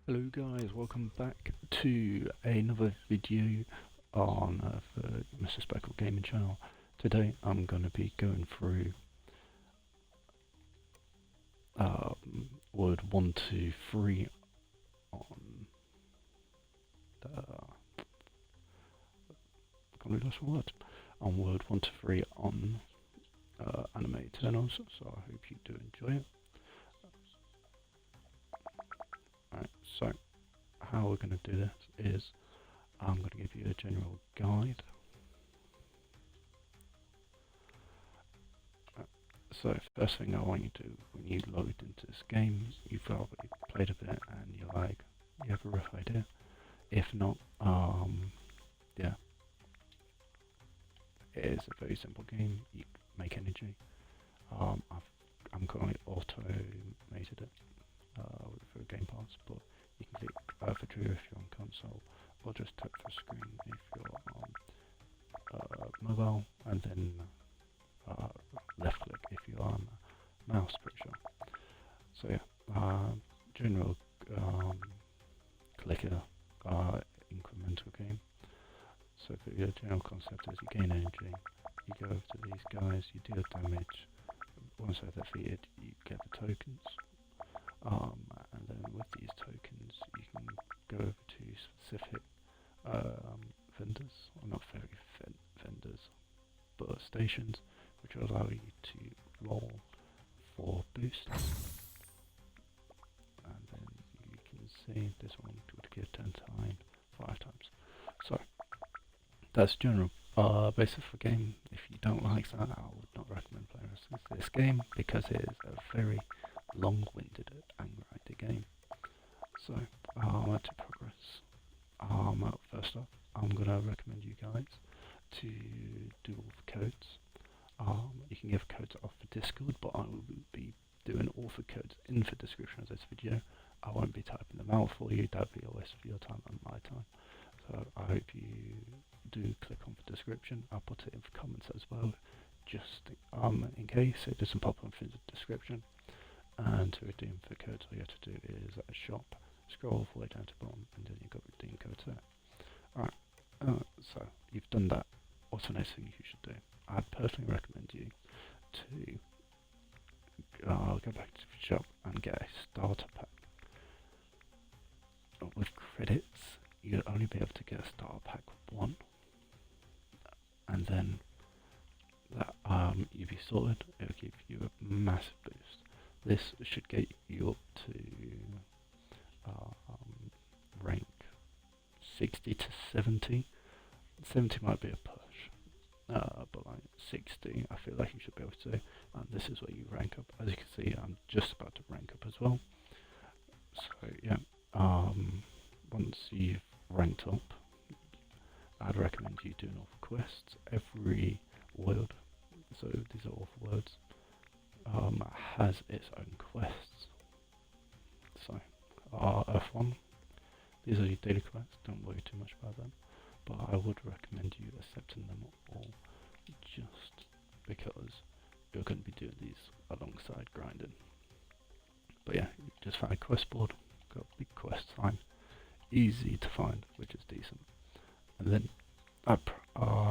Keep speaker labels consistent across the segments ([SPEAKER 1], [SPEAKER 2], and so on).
[SPEAKER 1] Hello guys, welcome back to another video on the Mr. Speckle Gaming channel. Today I'm going to be going through word 1, 2, 3 on the can't lost my words. On word 1 to 3 on animated channels, so I hope you do enjoy it. Alright, so how we're going to do this is I'm going to give you a general guide. So first thing I want you to do when you load into this game, you've probably played a bit and you're like, you have a rough idea. If not, yeah, it is a very simple game. You make energy. I'm currently automated it for Game Pass, but you can click for true if you're on console, or just tap for screen if you're on mobile, and then left click if you're on mouse, pretty sure. So yeah, general clicker incremental game. So for your general concept is you gain energy, you go over to these guys, you deal damage. Once they're defeated, you get the tokens. And then with these tokens, you can go over to specific vendors, or not very vendors, but stations, which will allow you to roll for boosts. And then you can see this one would give 10 times, 5 times. So that's general basis for game. If you don't like that, I would not recommend playing this game because it is a very long-winded and grindy game. So to progress. First off, I'm gonna recommend you guys to do all the codes. You can give codes off for Discord, but I will be doing all the codes in the description of this video. I won't be typing them out for you. That'd be a waste of your time and my time. So I hope you do click on the description. I'll put it in the comments as well, just in case it doesn't pop up in the description. And to redeem the codes, all you have to do is at a shop, scroll all the way down to the bottom, and then you've got redeem codes there. Alright, so you've done that. What's the next thing you should do? I'd personally recommend you to go back to the shop and get a starter pack. With credits, you'll only be able to get a starter pack with 1, and then that you'll be sorted. It'll give you a massive boost. This should get you up to rank 60 to 70. 70 might be a push, but like 60 I feel like you should be able to, and this is where you rank up. As you can see, I'm just about to rank up as well. So yeah, once you've ranked up, I'd recommend you doing all the quests. Every word, so these are all the words, has its own quests. So F1, these are your daily quests, don't worry too much about them, but I would recommend you accepting them all, just because you're going to be doing these alongside grinding. But yeah, you just found a quest board, got a big quest sign, easy to find, which is decent. And then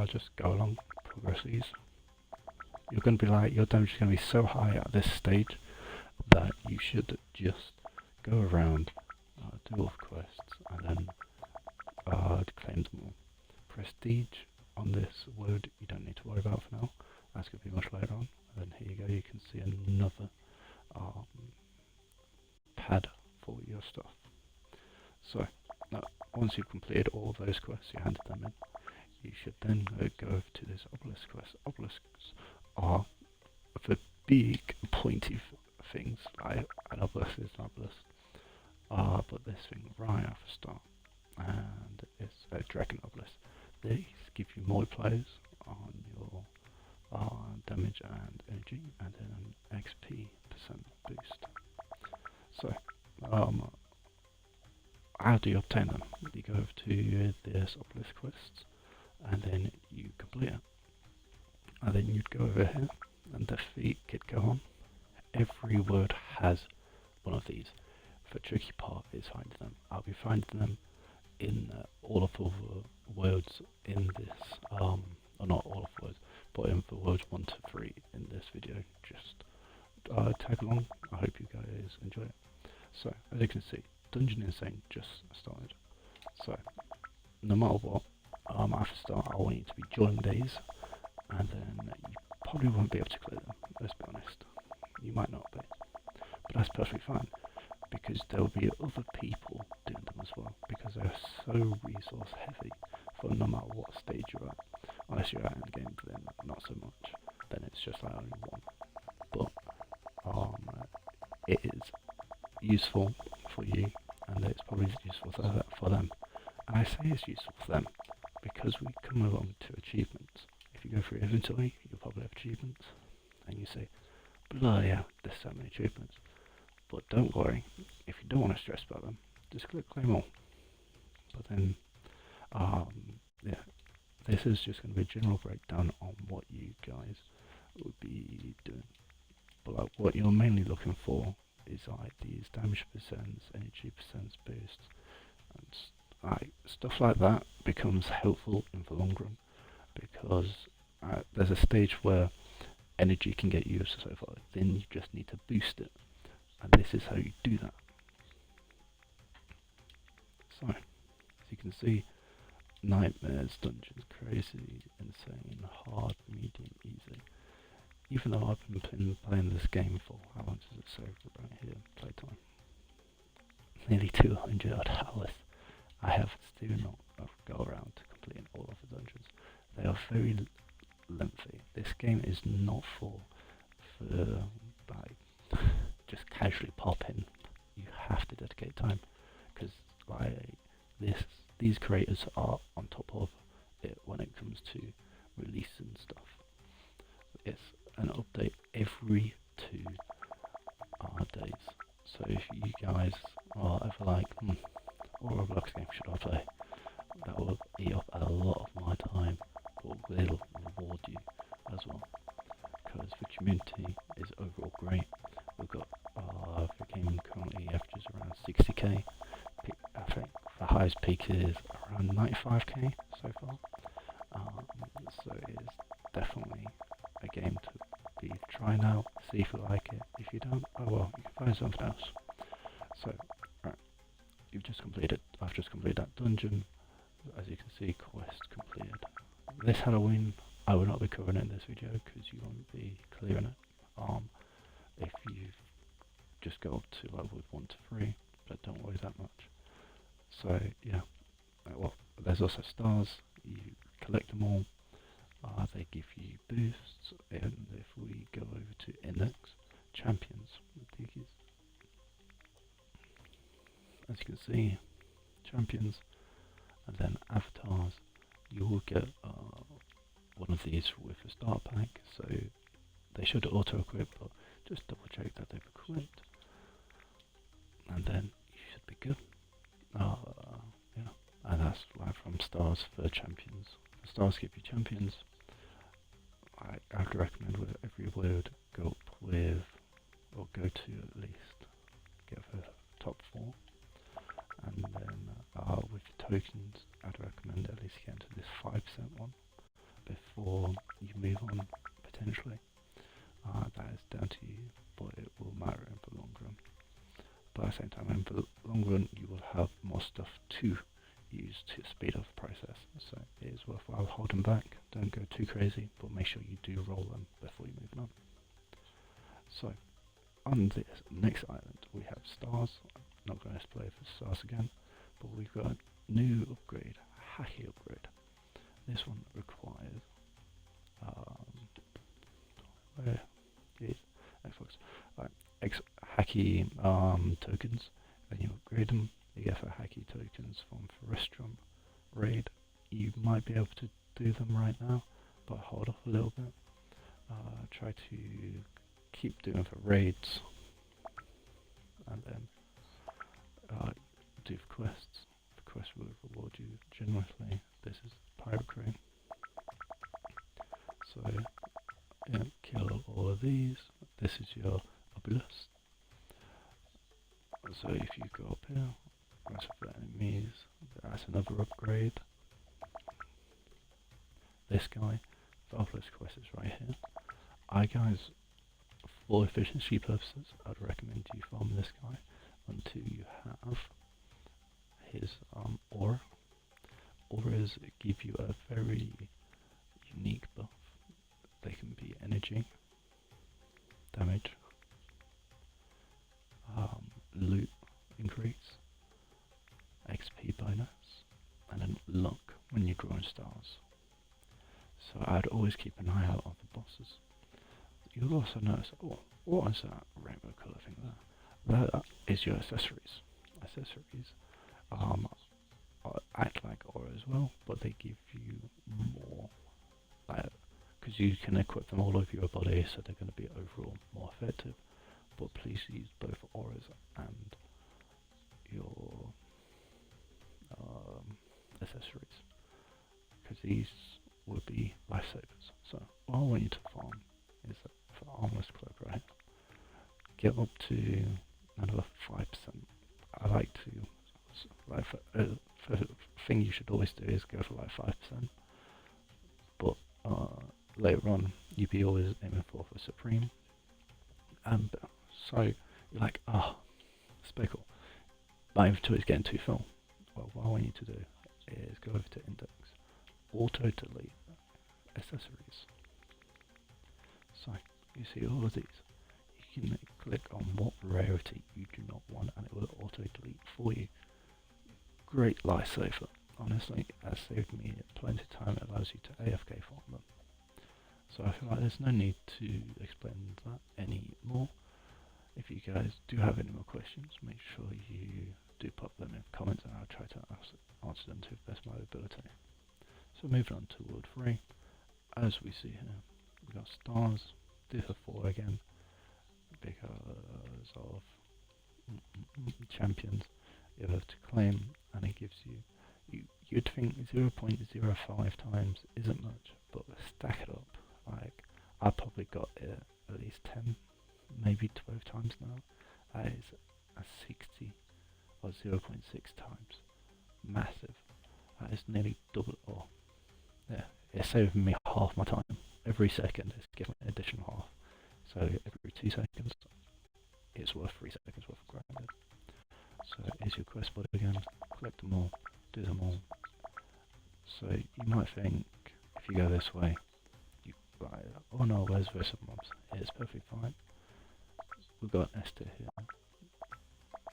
[SPEAKER 1] just go along, progress these. You're going to be like, your damage is going to be so high at this stage that you should just go around, do all the quests, and then claim them all. Prestige on this word you don't need to worry about for now. That's going to be much later on. And then here you go, you can see another pad for your stuff. So once you've completed all of those quests, you handed them in. You should then go over to this obelisk quest. Obelisks are the big pointy things, like an obelisk is an obelisk, but this thing right at the start, and it's a dragon obelisk. These give you more players on your damage and energy, and then an XP % boost. So how do you obtain them? You go over to this obelisk quests, and then you complete it. And then you'd go over here and defeat Kid Gohan. Every word has one of these. the tricky part is finding them. I'll be finding them in all of the worlds in this, or not all of the worlds, but in the worlds 1 to 3 in this video. Just tag along. I hope you guys enjoy it. So, as you can see, Dungeon Insane just started. So, no matter what, after start, I want you to be joining these, and then you probably won't be able to clear them, let's be honest. You might not be, but that's perfectly fine, because there will be other people doing them as well, because they're so resource heavy for no matter what stage you're at. Unless you're at end game, then not so much, then it's just like only one. But it is useful for you, and it's probably useful for them. And I say it's useful for them because we come along to achievements. If you go through inventory, you'll probably have achievements, and you say, bloody hell, there's so many achievements. But don't worry, if you don't want to stress about them, just click claim all. But then, yeah, this is just going to be a general breakdown on what you guys would be doing. But like, what you're mainly looking for is like these damage percents, energy percents boosts, and like stuff like that becomes helpful in the long run, because there's a stage where energy can get used so far, then you just need to boost it, and this is how you do that. So, as you can see, nightmares, dungeons, crazy, insane, hard, medium, easy. Even though I've been playing this game for, how long does it say right here, playtime? Nearly 200 hours. I have still not go around to completing all of the dungeons. They are very lengthy. This game is not for like just casually pop in. You have to dedicate time, because like these creators are on top of it when it comes to releasing stuff. It's an update every 2 days. So if you guys are ever like, what roblox game should I play? That will eat up a lot of my time, but will reward you as well, because the community is overall great. We've got the game currently averages around 60k. I think the highest peak is around 95k so far. So it's definitely a game to be trying out, see if you like it. If you don't, oh well, you can find something else. So, right, I've just completed that dungeon. As you can see, quest completed. This Halloween, I will not be covering it in this video because you won't be clearing it. If you just go up to level 1 to 3, but don't worry that much. So yeah, well, there's also stars. You collect them all. They give you boosts, and if we go over to index, champions, as you can see, champions, and then avatars, you will get one of these with a start pack, so they should auto-equip, but just double check that they've equipped, and then you should be good. Yeah, and that's like from stars for champions. The stars give you champions. I'd recommend with every word go up with, or go to at least get the top 4, and then with tokens I'd recommend at least get to this 5% one before you move on potentially. That is down to you, but it will matter in the long run. But at the same time, in the long run you will have more stuff to use to speed up the process, so it is worthwhile holding back. Don't go too crazy, but make sure you do roll them before you move on. So on this next island we have stars. I'm not going to play for stars again, but we've got a new upgrade, Hacky upgrade. This one requires where is Xbox? Hacky tokens, and you upgrade them. You get the Hacky tokens from the restaurant raid. You might be able to do them right now, but hold off a little bit. Try to keep doing the raids, and then do the quests. The quest will reward you generously. This is Pirate Crane. So yeah, kill all of these. This is your obelisk. So if you go up here, rest of the enemies, that's another upgrade. This guy, the obelisk quest is right here. Guys, for efficiency purposes, I'd recommend you farm this guy until you have his aura. Auras give you a very unique buff. They can be energy, damage, loot increase, XP bonus, and then luck when you're drawing stars. So I'd always keep an eye out on the bosses. You'll also notice, oh, what is that rainbow colour thing there? That is your accessories. Accessories act like aura as well, but they give you more, because you can equip them all over your body, so they're going to be overall more effective. But please use both auras and your accessories, because these will be lifesavers. So what I want you to farm is for armor's cloak right here. Get up to another 5%. I like to, like for thing you should always do is go for like 5%. But later on, you'd be always aiming for supreme. And so you're like, speckle. My inventory is getting too full. Well, what I want you to do is go over to index, auto delete accessories. So you see all of these. You can click on what rarity you do not want, and it will auto delete for you. Great lifesaver. Honestly, it has saved me plenty of time. It allows you to AFK farm them. So I feel like there's no need to explain that anymore. If you guys do have any more questions, make sure you do pop them in the comments, and I'll try to answer them to the best of my ability. So moving on to World 3, as we see here, we've got stars, this is 4 again, because of champions you have to claim, and it gives you'd think 0.05 times isn't much, but stack it up, like, I probably got it at least 10, maybe 12 times now. That is a 60 or 0.6 times. Massive. That is nearly double, or yeah, it's saving me half my time. Every second it's giving me an additional half. So every 2 seconds, it's worth 3 seconds worth of grinding. So here's your quest body again. Collect them all, do them all. So you might think, if you go this way, like, oh no, where's Versa mobs? It's perfectly fine. We've got Esther here.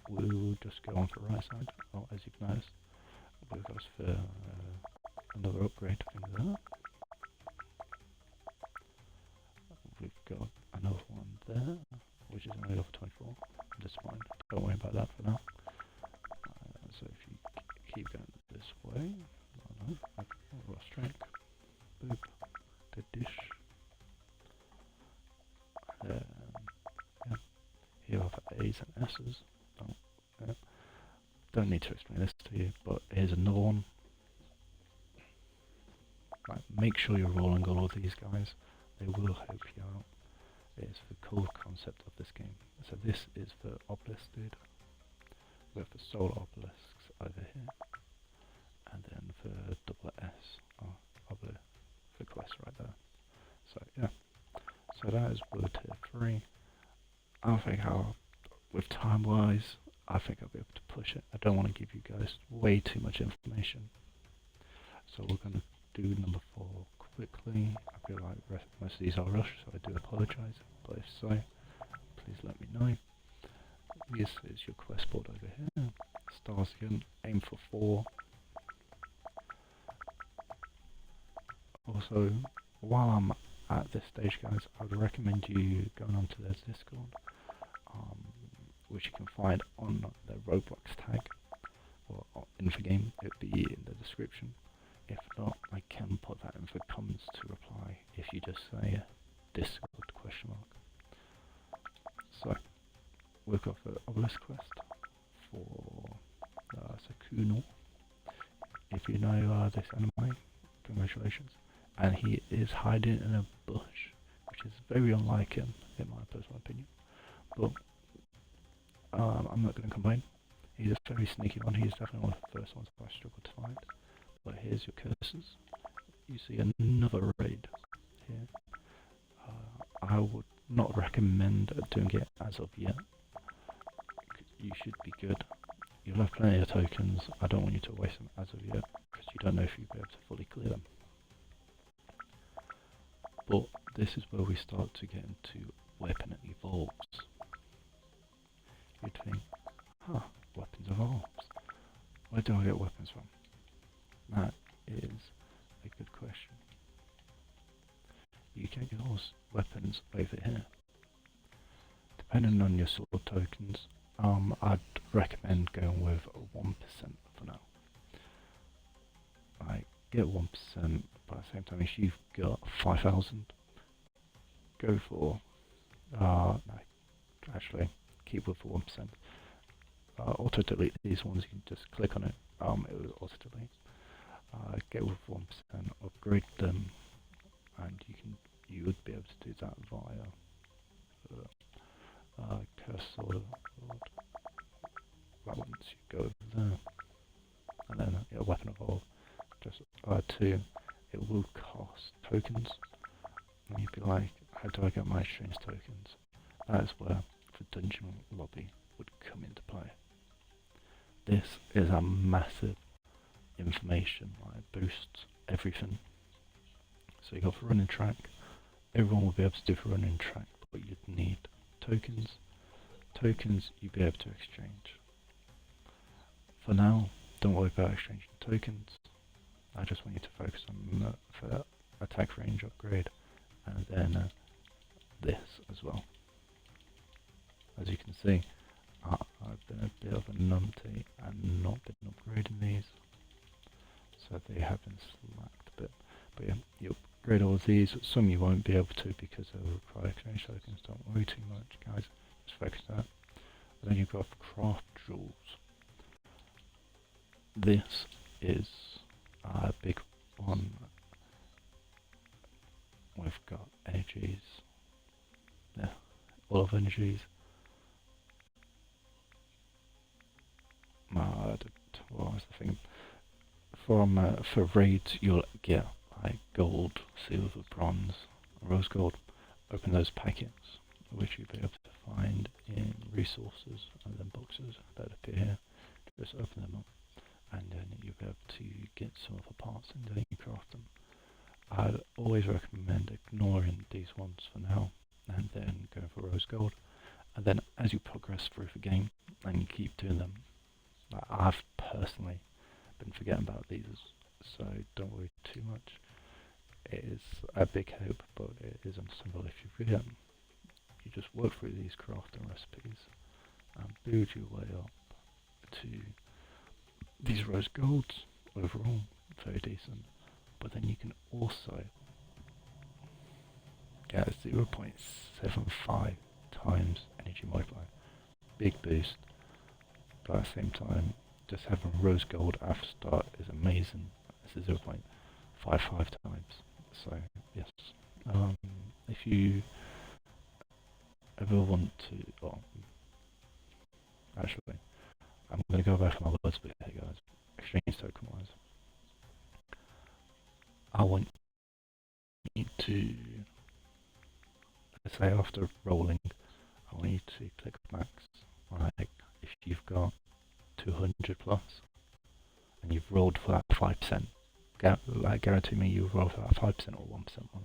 [SPEAKER 1] We'll just go on for the right side. Oh, as you've noticed, we've got for another upgrade thing there. We've got another one there, which is only level 24. That's fine. Don't worry about that for now. So if you keep going this way, I've lost track. Boop. The dish. Yeah. Here are the A's and S's. Don't need to explain this to you, but here's another one. Right, make sure you're rolling all of these guys. They will help you out. It's the cool concept of this game. So this is the obelisk dude. We have the solar obelisks over here, and then the double S obelisk, the quest right there. So yeah, so that is World Tier 3. I think with time wise, I think I'll be able to push it. I don't want to give you guys way too much information. So we're going to do number 4 quickly. I feel like most of these are rushed, so I do apologise. But if so, please let me know. This is your quest board over here. Stars again, aim for 4. Also, while I'm at this stage, guys, I would recommend you going onto their Discord, which you can find on their Roblox tag, or in the game. It'll be in the description. If not, I can put that in the comments to reply if you just say Discord question mark. So we've got the obelisk quest for Sakuno. If you know this anime, congratulations. And he is hiding in a bush, which is very unlike him, in my personal opinion. But I'm not going to complain. He's a very sneaky one. He's definitely one of the first ones I struggled to find. But here's your curses. You see another raid here. I would not recommend doing it as of yet. You should be good. You'll have plenty of tokens. I don't want you to waste them as of yet, because you don't know if you'll be able to fully clear them. But this is where we start to get into weapon evolves. You'd think, huh, weapons evolves. Where do I get weapons from? That is a good question. You can get those weapons over here. Depending on your sword tokens, I'd recommend going with 1% for now. Like, get 1%, but at the same time, if you've got 5,000, go for, no, actually, keep with 1%. Auto delete these ones, you can just click on it, it will auto delete. Get with 1%, upgrade them, and you would be able to do that via cursor. That once you go over there, and then weapon evolve, just 2. It will cost tokens, and you'd be like, how do I get my exchange tokens? That is where the dungeon lobby would come into play. This is a massive information, like, boosts everything. So you got the running track. Everyone will be able to do the running track, but you'd need tokens. Tokens you'd be able to exchange. For now, don't worry about exchanging tokens. I just want you to focus on the attack range upgrade, and then this as well. As you can see, I've been a bit of a numpty and not been upgrading these, so they have been slacked a bit. But yeah, you upgrade all of these. Some you won't be able to because they'll require exchange tokens. Don't worry too much, guys. Just focus on that. And then you've got craft jewels. This is a big one. We've got energies. Yeah, all of energies. What was the thing? For raids, you'll get like gold, silver, bronze, rose gold. Open those packets, which you'll be able to find in resources and then boxes that appear here. Just open them up, and then you'll be able to get some of the parts and then you craft them. I'd always recommend ignoring these ones for now, and then going for rose gold. And then as you progress through the game and you keep doing them, I've personally been forgetting about these, so don't worry too much. It is a big help, but it is understandable if you forget. You just work through these crafting recipes and build your way up to these rose golds. Overall, very decent. But then you can also get 0.75 times energy multiplier. Big boost. But at the same time, just having rose gold after start is amazing. This is 0.55 times. So yes, if you ever want to, actually, I'm going to go back on my words a bit here, guys. Exchange token wise, I want you to, let's say after rolling, I want you to click max. Like, if you've got 200 plus and you've rolled for that 5%, guarantee me you've rolled for that 5% or 1% on